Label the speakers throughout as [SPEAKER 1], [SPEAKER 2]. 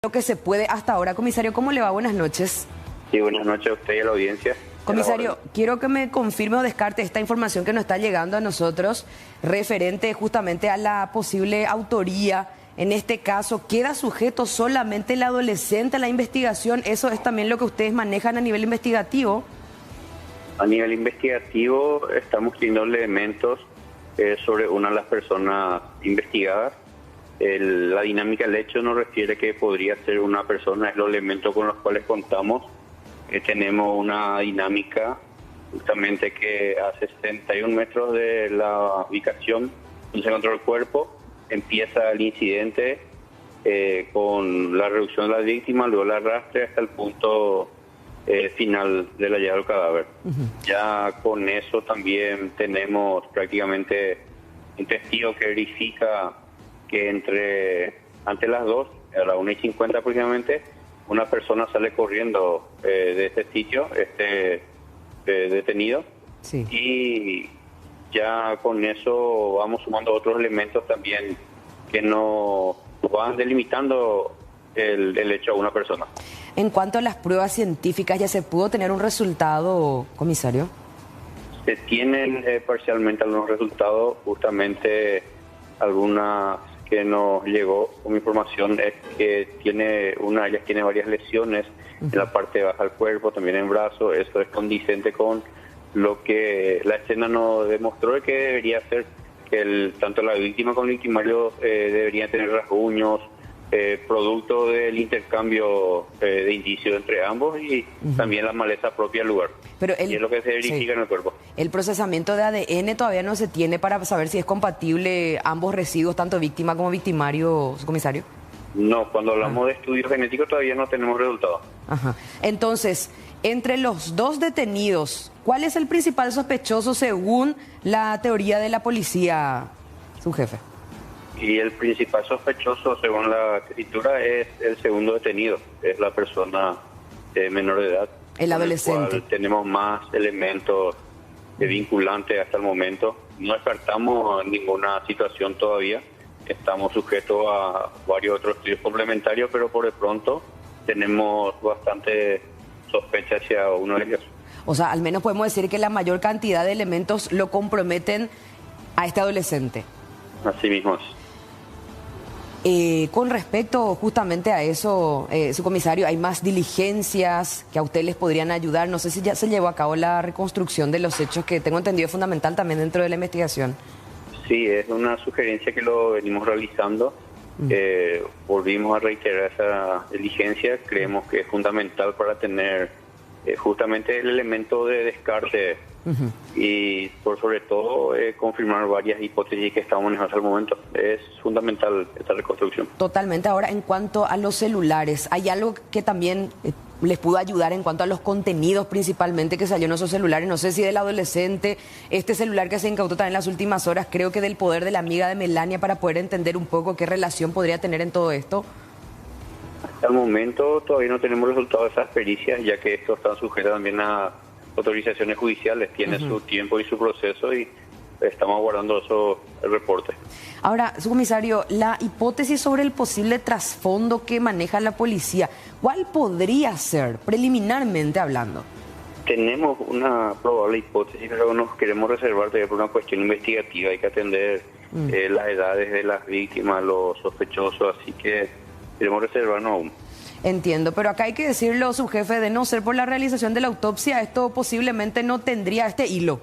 [SPEAKER 1] Lo que se puede hasta ahora. Comisario, ¿cómo le va? Buenas noches.
[SPEAKER 2] Sí, buenas noches a usted y a la audiencia.
[SPEAKER 1] Comisario, quiero que me confirme o descarte esta información que nos está llegando a nosotros referente justamente a la posible autoría. En este caso, ¿queda sujeto solamente el adolescente a la investigación? ¿Eso es también lo que ustedes manejan a nivel investigativo?
[SPEAKER 2] A nivel investigativo estamos teniendo elementos sobre una de las personas investigadas. La dinámica del hecho nos refiere que podría ser una persona, es los elementos con los cuales contamos. Tenemos una dinámica justamente que a 61 metros de la ubicación donde se encontró el cuerpo, empieza el incidente con la reducción de la víctima, luego el arrastre hasta el punto final del hallazgo del cadáver. Ya con eso también tenemos prácticamente un testigo que verifica que ante las 2, a las 1:50 aproximadamente, una persona sale corriendo de este sitio, detenido.
[SPEAKER 1] Sí.
[SPEAKER 2] Y ya con eso vamos sumando otros elementos también que nos van delimitando el hecho a una persona.
[SPEAKER 1] En cuanto a las pruebas científicas, ¿ya se pudo tener un resultado, comisario?
[SPEAKER 2] Se tienen parcialmente algunos resultados, justamente algunas que nos llegó como información es que una de ellas tiene varias lesiones en la parte baja del cuerpo, también en brazo. Eso es condicente con lo que la escena nos demostró que debería ser, que tanto la víctima como el victimario deberían tener rasguños, producto del intercambio de indicios entre ambos y también la maleza propia del lugar.
[SPEAKER 1] Pero
[SPEAKER 2] y es lo que se verifica en el cuerpo.
[SPEAKER 1] El procesamiento de ADN todavía no se tiene para saber si es compatible ambos residuos, tanto víctima como victimario, comisario.
[SPEAKER 2] No, cuando hablamos de estudios genéticos todavía no tenemos resultados.
[SPEAKER 1] Ajá. Entonces, entre los dos detenidos, ¿cuál es el principal sospechoso según la teoría de la policía, su jefe?
[SPEAKER 2] Y el principal sospechoso, según la escritura, es el segundo detenido, es la persona menor de edad.
[SPEAKER 1] El adolescente.
[SPEAKER 2] Tenemos más elementos vinculantes hasta el momento. No descartamos ninguna situación todavía. Estamos sujetos a varios otros estudios complementarios, pero por de pronto tenemos bastante sospecha hacia uno de ellos.
[SPEAKER 1] O sea, al menos podemos decir que la mayor cantidad de elementos lo comprometen a este adolescente.
[SPEAKER 2] Así mismo es.
[SPEAKER 1] Con respecto justamente a eso, su comisario, ¿hay más diligencias que a usted les podrían ayudar? No sé si ya se llevó a cabo la reconstrucción de los hechos, que tengo entendido es fundamental también dentro de la investigación.
[SPEAKER 2] Sí, es una sugerencia que lo venimos realizando. Volvimos a reiterar esa diligencia. Creemos que es fundamental para tener justamente el elemento de descarte y por sobre todo confirmar varias hipótesis que estamos manejando hasta el momento. Es fundamental esta reconstrucción.
[SPEAKER 1] Totalmente. Ahora, en cuanto a los celulares, ¿hay algo que también les pudo ayudar en cuanto a los contenidos principalmente que salió en esos celulares? No sé si del adolescente, este celular que se incautó también en las últimas horas, creo que del poder de la amiga de Melania, para poder entender un poco qué relación podría tener en todo esto.
[SPEAKER 2] Hasta el momento todavía no tenemos resultados de esas pericias, ya que estos están sujetos también a autorizaciones judiciales, tiene su tiempo y su proceso y estamos aguardando el reporte.
[SPEAKER 1] Ahora, su comisario, la hipótesis sobre el posible trasfondo que maneja la policía, ¿cuál podría ser, preliminarmente hablando?
[SPEAKER 2] Tenemos una probable hipótesis, pero nos queremos reservar todavía por una cuestión investigativa. Hay que atender las edades de las víctimas, los sospechosos, así que queremos reservarnos aún.
[SPEAKER 1] Entiendo, pero acá hay que decirlo, su jefe, de no ser por la realización de la autopsia, esto posiblemente no tendría este hilo.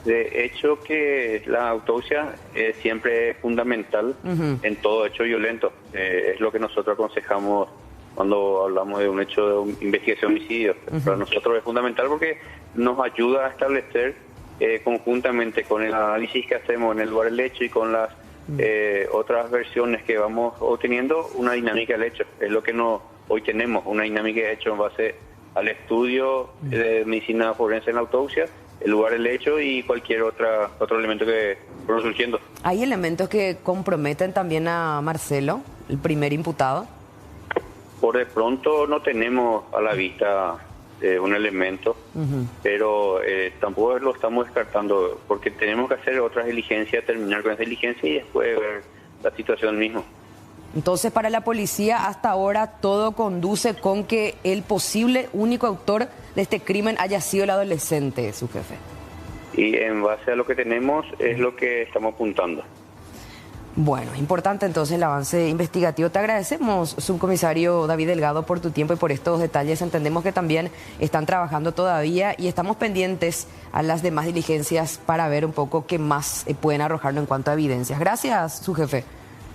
[SPEAKER 2] De hecho que la autopsia siempre es fundamental en todo hecho violento. Es lo que nosotros aconsejamos cuando hablamos de un hecho de investigación de homicidio. Para nosotros es fundamental porque nos ayuda a establecer conjuntamente con el análisis que hacemos en el lugar del hecho y con las otras versiones que vamos obteniendo, una dinámica del hecho. Es lo que hoy tenemos, una dinámica de hecho en base al estudio de medicina forense en la autopsia, el lugar del hecho y cualquier otro elemento que fueron surgiendo.
[SPEAKER 1] ¿Hay elementos que comprometen también a Marcelo, el primer imputado?
[SPEAKER 2] Por de pronto no tenemos a la vista un elemento, pero tampoco lo estamos descartando, porque tenemos que hacer otras diligencias, terminar con esa diligencia y después ver la situación misma.
[SPEAKER 1] Entonces, para la policía, hasta ahora todo conduce con que el posible único autor de este crimen haya sido el adolescente, su jefe.
[SPEAKER 2] Y en base a lo que tenemos es lo que estamos apuntando.
[SPEAKER 1] Bueno, importante entonces el avance investigativo. Te agradecemos, subcomisario David Delgado, por tu tiempo y por estos detalles. Entendemos que también están trabajando todavía y estamos pendientes a las demás diligencias para ver un poco qué más pueden arrojarnos en cuanto a evidencias. Gracias, su jefe.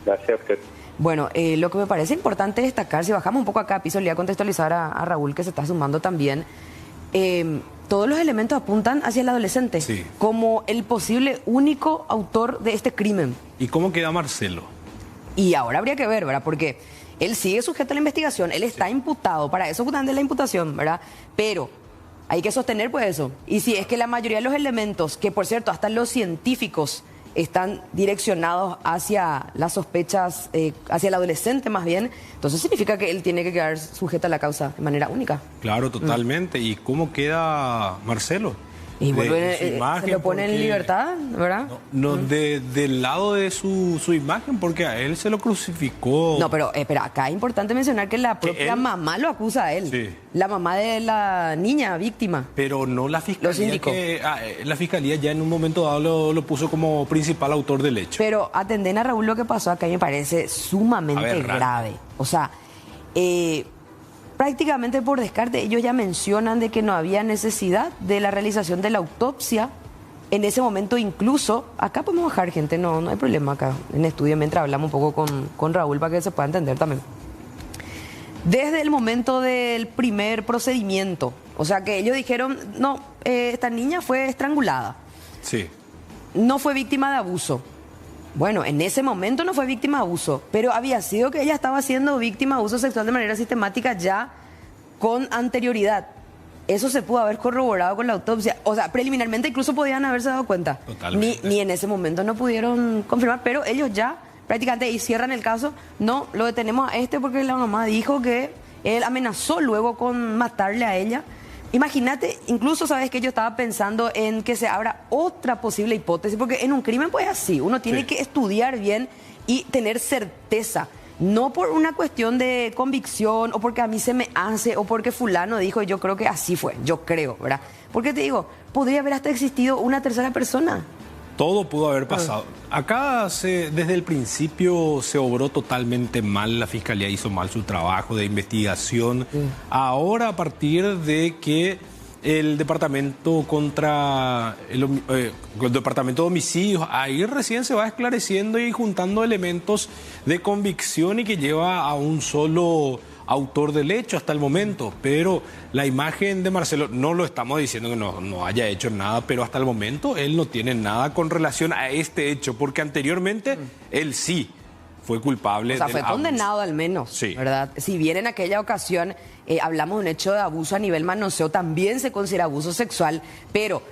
[SPEAKER 2] Gracias a usted.
[SPEAKER 1] Bueno, lo que me parece importante destacar, si bajamos un poco acá a piso, le voy a contextualizar a Raúl, que se está sumando también. Todos los elementos apuntan hacia el adolescente,
[SPEAKER 3] sí,
[SPEAKER 1] como el posible único autor de este crimen.
[SPEAKER 3] ¿Y cómo queda Marcelo?
[SPEAKER 1] Y ahora habría que ver, ¿verdad? Porque él sigue sujeto a la investigación, él está imputado, para eso justamente la imputación, ¿verdad? Pero hay que sostener pues eso. Y si es que la mayoría de los elementos, que por cierto, hasta los científicos están direccionados hacia las sospechas, hacia el adolescente más bien, entonces significa que él tiene que quedar sujeto a la causa de manera única.
[SPEAKER 3] Claro, totalmente. ¿Y cómo queda Marcelo?
[SPEAKER 1] Y vuelve,
[SPEAKER 3] su imagen,
[SPEAKER 1] se lo pone en libertad, ¿verdad?
[SPEAKER 3] No, del lado de su imagen, porque a él se lo crucificó.
[SPEAKER 1] No, pero espera, acá es importante mencionar que la propia mamá lo acusa a él.
[SPEAKER 3] Sí.
[SPEAKER 1] La mamá de la niña víctima.
[SPEAKER 3] Pero no la fiscalía. La fiscalía ya en un momento dado lo puso como principal autor del hecho.
[SPEAKER 1] Pero atenden a Raúl, lo que pasó acá me parece sumamente grave. O sea, prácticamente por descarte, ellos ya mencionan de que no había necesidad de la realización de la autopsia. En ese momento incluso, acá podemos bajar gente, no hay problema acá en estudio, mientras hablamos un poco con Raúl para que se pueda entender también. Desde el momento del primer procedimiento, o sea que ellos dijeron, no, esta niña fue estrangulada.
[SPEAKER 3] Sí.
[SPEAKER 1] No fue víctima de abuso. Bueno, en ese momento no fue víctima de abuso, pero había sido que ella estaba siendo víctima de abuso sexual de manera sistemática ya con anterioridad. Eso se pudo haber corroborado con la autopsia. O sea, preliminarmente incluso podían haberse dado cuenta.
[SPEAKER 3] Totalmente.
[SPEAKER 1] Ni en ese momento no pudieron confirmar, pero ellos ya prácticamente ahí cierran el caso. No, lo detenemos a este porque la mamá dijo que él amenazó luego con matarle a ella. Imagínate, incluso sabes que yo estaba pensando en que se abra otra posible hipótesis, porque en un crimen pues así, uno tiene que estudiar bien y tener certeza, no por una cuestión de convicción o porque a mí se me hace o porque fulano dijo, yo creo que así fue, yo creo, ¿verdad? Porque te digo, podría haber hasta existido una tercera persona.
[SPEAKER 3] Todo pudo haber pasado. Acá desde el principio se obró totalmente mal, la fiscalía hizo mal su trabajo de investigación. Sí. Ahora, a partir de que el departamento el departamento de homicidios, ahí recién se va esclareciendo y juntando elementos de convicción y que lleva a un solo autor del hecho hasta el momento, pero la imagen de Marcelo, no lo estamos diciendo que no haya hecho nada, pero hasta el momento él no tiene nada con relación a este hecho, porque anteriormente él sí fue culpable.
[SPEAKER 1] O sea, fue condenado al menos, sí, ¿verdad? Si bien en aquella ocasión hablamos de un hecho de abuso a nivel manoseo, también se considera abuso sexual, pero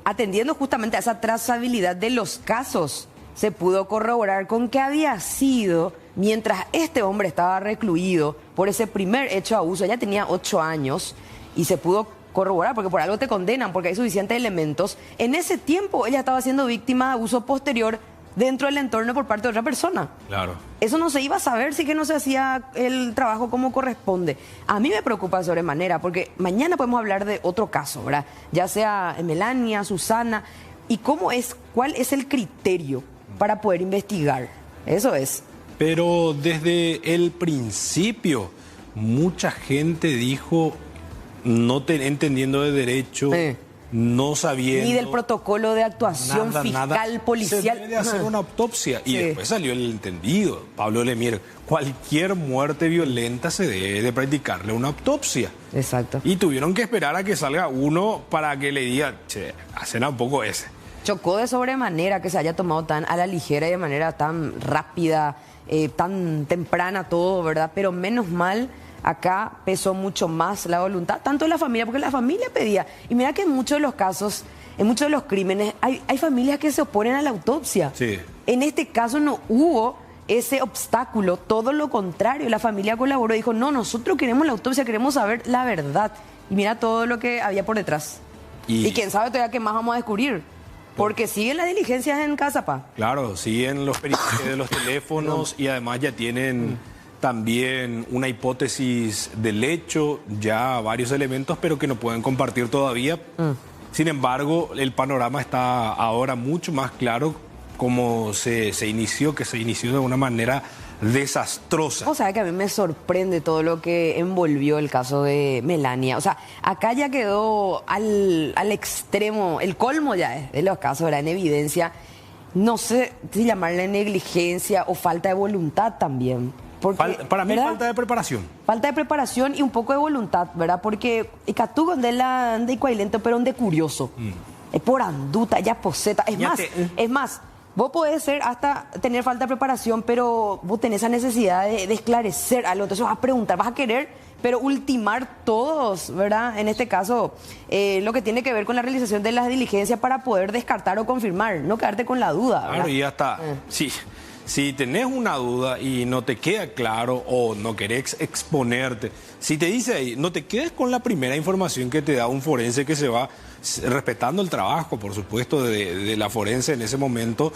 [SPEAKER 1] atendiendo justamente a esa trazabilidad de los casos, se pudo corroborar con que había sido, mientras este hombre estaba recluido por ese primer hecho de abuso, ella tenía 8 años, y se pudo corroborar, porque por algo te condenan, porque hay suficientes elementos. En ese tiempo ella estaba siendo víctima de abuso posterior dentro del entorno por parte de otra persona.
[SPEAKER 3] Claro.
[SPEAKER 1] Eso no se iba a saber si que no se hacía el trabajo como corresponde. A mí me preocupa sobremanera, porque mañana podemos hablar de otro caso, ¿verdad? Ya sea Melania, Susana, y cuál es el criterio para poder investigar. Eso es.
[SPEAKER 3] Pero desde el principio, mucha gente dijo, no entendiendo de derecho, no sabiendo...
[SPEAKER 1] Ni del protocolo de actuación fiscal, policial.
[SPEAKER 3] Se debe de hacer una autopsia. Y después salió el entendido. Pablo Lemier, cualquier muerte violenta se debe de practicarle una autopsia.
[SPEAKER 1] Exacto.
[SPEAKER 3] Y tuvieron que esperar a que salga uno para que le diga, che, hacen un poco ese.
[SPEAKER 1] Chocó de sobremanera que se haya tomado tan a la ligera y de manera tan rápida, tan temprana todo, ¿verdad? Pero menos mal, acá pesó mucho más la voluntad, tanto de la familia, porque la familia pedía. Y mira que en muchos de los casos, en muchos de los crímenes, hay familias que se oponen a la autopsia.
[SPEAKER 3] Sí.
[SPEAKER 1] En este caso no hubo ese obstáculo, todo lo contrario, la familia colaboró y dijo, no, nosotros queremos la autopsia, queremos saber la verdad. Y mira todo lo que había por detrás. Y quién sabe todavía qué más vamos a descubrir. Porque siguen las diligencias en casa, pa.
[SPEAKER 3] Claro, siguen los periquitos de los teléfonos y además ya tienen también una hipótesis del hecho, ya varios elementos, pero que no pueden compartir todavía. Sin embargo, el panorama está ahora mucho más claro como se inició, que se inició de una manera desastrosa.
[SPEAKER 1] O sea, que a mí me sorprende todo lo que envolvió el caso de Melania. O sea, acá ya quedó al extremo, el colmo ya de los casos, ¿verdad? En evidencia, no sé si llamarle negligencia o falta de voluntad también. Porque,
[SPEAKER 3] para mí,
[SPEAKER 1] ¿verdad?
[SPEAKER 3] falta de preparación.
[SPEAKER 1] Falta de preparación y un poco de voluntad, ¿verdad? Porque Icatú de la de Icuailento, pero de curioso. Es por anduta, ya poseta. Es más, vos podés ser hasta tener falta de preparación, pero vos tenés esa necesidad de esclarecer algo. Entonces vas a preguntar, vas a querer, pero ultimar todos, ¿verdad? En este caso, lo que tiene que ver con la realización de las diligencias para poder descartar o confirmar, no quedarte con la duda, ¿verdad?
[SPEAKER 3] Claro, y hasta, sí, si tenés una duda y no te queda claro o no querés exponerte, si te dice ahí, no te quedes con la primera información que te da un forense que se va respetando el trabajo, por supuesto, de la forense en ese momento.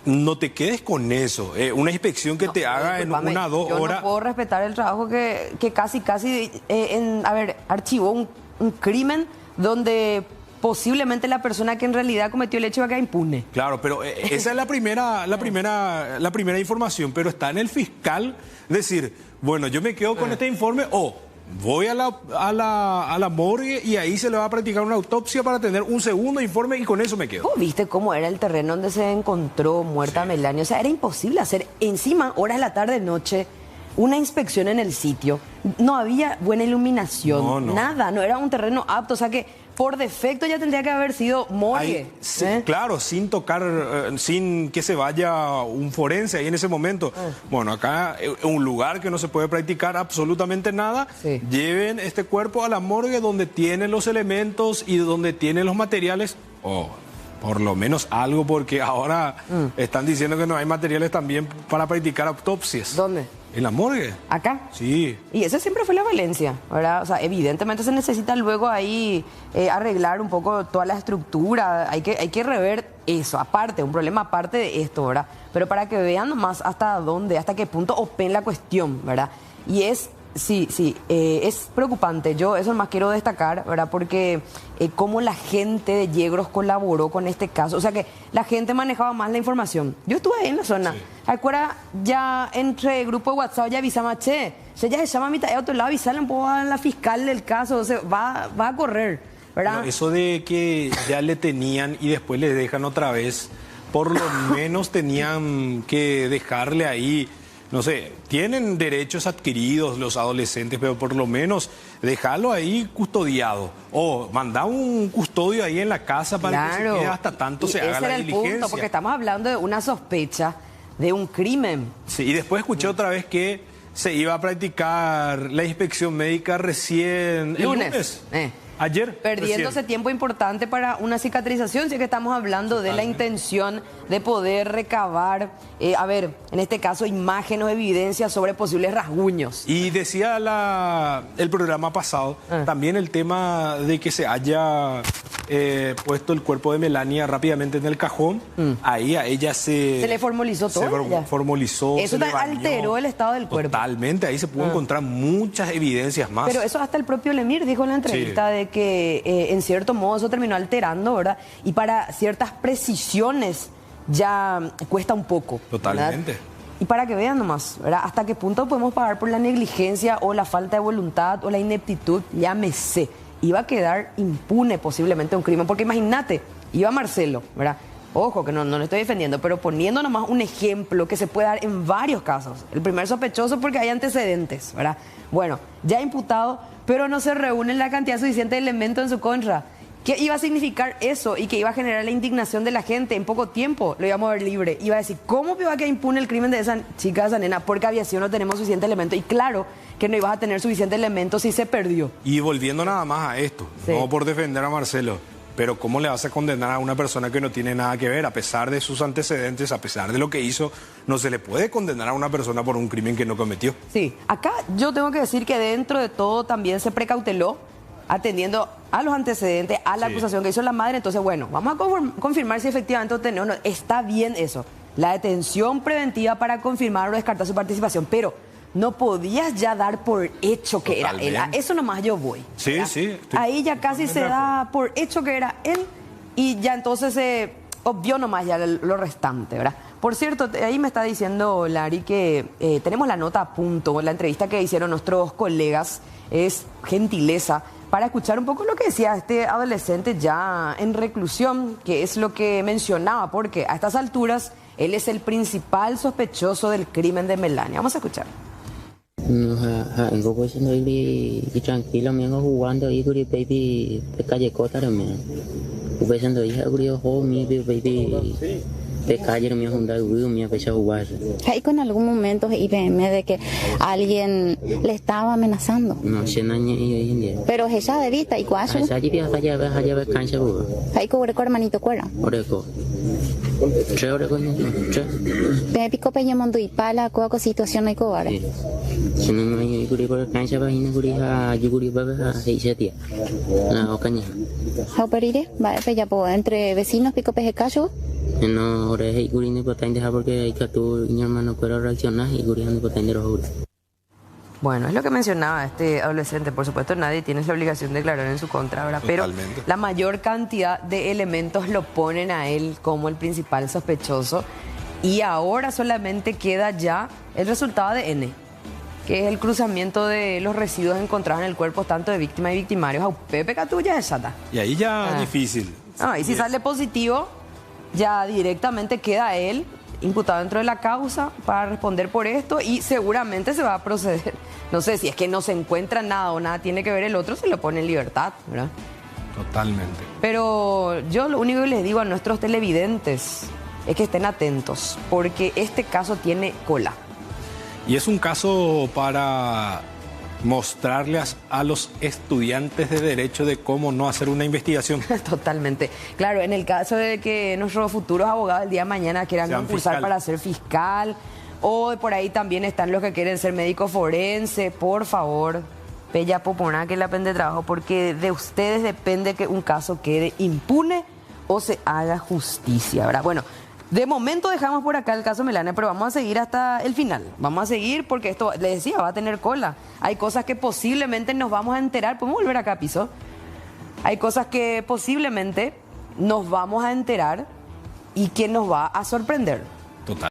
[SPEAKER 3] No te quedes con eso. Una inspección que te haga en 1 o 2 horas.
[SPEAKER 1] Yo no puedo respetar el trabajo que casi archivó un crimen donde posiblemente la persona que en realidad cometió el hecho va a quedar impune.
[SPEAKER 3] Claro, pero esa es la primera información, pero está en el fiscal decir, bueno, yo me quedo con este informe o voy a la morgue y ahí se le va a practicar una autopsia para tener un segundo informe y con eso me quedo.
[SPEAKER 1] ¿Vos viste cómo era el terreno donde se encontró muerta Melania? O sea, era imposible hacer encima, horas de la tarde, noche, una inspección en el sitio. No había buena iluminación, nada, no era un terreno apto, o sea que por defecto ya tendría que haber sido morgue.
[SPEAKER 3] Claro, sin tocar, sin que se vaya un forense ahí en ese momento. Bueno, acá un lugar que no se puede practicar absolutamente nada. Lleven este cuerpo a la morgue donde tienen los elementos y donde tienen los materiales. Por lo menos algo, porque ahora están diciendo que no hay materiales también para practicar autopsias.
[SPEAKER 1] ¿Dónde?
[SPEAKER 3] ¿En la morgue?
[SPEAKER 1] ¿Acá?
[SPEAKER 3] Sí.
[SPEAKER 1] Y esa siempre fue la Valencia, ¿verdad? O sea, evidentemente se necesita luego ahí arreglar un poco toda la estructura, hay que rever eso, aparte, un problema aparte de esto, ¿verdad? Pero para que vean más hasta dónde, hasta qué punto open la cuestión, ¿verdad? Y es preocupante. Yo eso más quiero destacar, ¿verdad? Porque cómo la gente de Yegros colaboró con este caso. O sea que la gente manejaba más la información. Yo estuve ahí en la zona. ¿Acuerdas? Ya entre el grupo de WhatsApp ya avisamos, ya se llama a mitad de otro lado, avisarle un poco a la fiscal del caso. O sea, va a correr, ¿verdad?
[SPEAKER 3] Bueno, eso de que ya le tenían y después le dejan otra vez, por lo menos tenían que dejarle ahí. No sé, tienen derechos adquiridos los adolescentes, pero por lo menos dejarlo ahí custodiado. O mandar un custodio ahí en la casa para que se quede hasta tanto se haga la diligencia. Ese era el punto,
[SPEAKER 1] porque estamos hablando de una sospecha de un crimen.
[SPEAKER 3] Sí, y después escuché otra vez que se iba a practicar la inspección médica recién el lunes. Ayer.
[SPEAKER 1] Perdiéndose tiempo importante para una cicatrización, si es que estamos hablando de la intención de poder recabar, en este caso, imágenes o evidencias sobre posibles rasguños.
[SPEAKER 3] Y decía el programa pasado, también el tema de que se haya puesto el cuerpo de Melania rápidamente en el cajón, ahí a ella se
[SPEAKER 1] le formalizó todo.
[SPEAKER 3] Formalizó.
[SPEAKER 1] Eso alteró el estado del cuerpo.
[SPEAKER 3] Totalmente, ahí se pudo encontrar muchas evidencias más.
[SPEAKER 1] Pero eso hasta el propio Lemir dijo en la entrevista de que en cierto modo eso terminó alterando, ¿verdad? Y para ciertas precisiones ya cuesta un poco.
[SPEAKER 3] Totalmente.
[SPEAKER 1] ¿Verdad? Y para que vean nomás, ¿verdad? Hasta qué punto podemos pagar por la negligencia o la falta de voluntad o la ineptitud, llámese. Iba a quedar impune posiblemente un crimen, porque imagínate, iba Marcelo, ¿verdad? Ojo, que no lo estoy defendiendo, pero poniendo nomás un ejemplo que se puede dar en varios casos. El primer sospechoso porque hay antecedentes, ¿verdad? Bueno, ya imputado, pero no se reúne la cantidad suficiente de elementos en su contra. ¿Qué iba a significar eso? Y que iba a generar la indignación de la gente. En poco tiempo lo íbamos a ver libre. Iba a decir, ¿cómo iba a quedar impune el crimen de esa chica, de esa nena? Porque aviación no tenemos suficiente elemento. Y claro que no ibas a tener suficiente elemento si se perdió.
[SPEAKER 3] Y volviendo nada más a esto, no por defender a Marcelo, pero ¿cómo le vas a condenar a una persona que no tiene nada que ver? A pesar de sus antecedentes, a pesar de lo que hizo, no se le puede condenar a una persona por un crimen que no cometió.
[SPEAKER 1] Sí, acá yo tengo que decir que dentro de todo también se precauteló, atendiendo a los antecedentes, a la
[SPEAKER 3] Sí.
[SPEAKER 1] acusación que hizo la madre. Entonces, bueno, vamos a confirmar si efectivamente o no. Está bien eso, la detención preventiva para confirmar o descartar su participación, pero no podías ya dar por hecho que era él. A
[SPEAKER 3] Totalmente.
[SPEAKER 1] eso nomás yo voy.
[SPEAKER 3] Sí,
[SPEAKER 1] ¿verdad?
[SPEAKER 3] sí, estoy
[SPEAKER 1] Ahí ya casi se
[SPEAKER 3] totalmente de
[SPEAKER 1] da por hecho que era él y ya entonces se obvió nomás ya lo restante, ¿verdad? Por cierto, ahí me está diciendo Lari que tenemos la nota a punto, la entrevista que hicieron nuestros colegas es gentileza para escuchar un poco lo que decía este adolescente ya en reclusión, que es lo que mencionaba, porque a estas alturas él es el principal sospechoso del crimen de Melania. Vamos a escuchar.
[SPEAKER 4] Vengo pues y tranquilo, me vengo jugando y baby de calle cota también. Pues ando hija mi baby de calle me junta me empecé a jugar.
[SPEAKER 5] Hay con algún momento IBM de que alguien le estaba amenazando.
[SPEAKER 4] No sé nada hoy en día.
[SPEAKER 5] Pero ella de vista y cuaso.
[SPEAKER 4] Asa allí allá cancha bugo.
[SPEAKER 5] Hay que ver con hermanito cuera.
[SPEAKER 4] Oreko. Oreko.
[SPEAKER 5] Me pico peña mondo y pala con situación hay cobarde.
[SPEAKER 4] Si no me hay por cancha va y a yuguri baba a 6 días. Na okaña.
[SPEAKER 5] How perire, va peña po entre vecinos pico peje callo.
[SPEAKER 4] No, ahora hay guri ni potente porque hay que tu hermano puede reaccionar y guri ni potente los juros.
[SPEAKER 1] Bueno, es lo que mencionaba este adolescente. Por supuesto, nadie tiene la obligación de declarar en su contra, ¿verdad? Pero
[SPEAKER 3] Totalmente.
[SPEAKER 1] la mayor cantidad de elementos lo ponen a él como el principal sospechoso. Y ahora solamente queda ya el resultado de ADN, que es el cruzamiento de los residuos encontrados en el cuerpo tanto de víctimas y victimarios. A Pepe Catulla es chata.
[SPEAKER 3] Y ahí ya difícil.
[SPEAKER 1] Ah, y si sale positivo, ya directamente queda él imputado dentro de la causa para responder por esto y seguramente se va a proceder. No sé, si es que no se encuentra nada o nada tiene que ver el otro, se lo pone en libertad, ¿verdad?
[SPEAKER 3] Totalmente.
[SPEAKER 1] Pero yo lo único que les digo a nuestros televidentes es que estén atentos, porque este caso tiene cola.
[SPEAKER 3] Y es un caso para mostrarles a los estudiantes de derecho de cómo no hacer una investigación.
[SPEAKER 1] Totalmente. Claro, en el caso de que nuestros futuros abogados el día de mañana quieran
[SPEAKER 3] Sean
[SPEAKER 1] concursar
[SPEAKER 3] fiscal.
[SPEAKER 1] para ser fiscal, o por ahí también están los que quieren ser médico forense, por favor, Pella Popona, que la pende de trabajo, porque de ustedes depende que un caso quede impune o se haga justicia, ¿verdad? Bueno, de momento dejamos por acá el caso Melania, pero vamos a seguir hasta el final. Vamos a seguir porque esto, les decía, va a tener cola. Hay cosas que posiblemente nos vamos a enterar. ¿Podemos volver acá, Piso? Hay cosas que posiblemente nos vamos a enterar y que nos va a sorprender.
[SPEAKER 3] Total.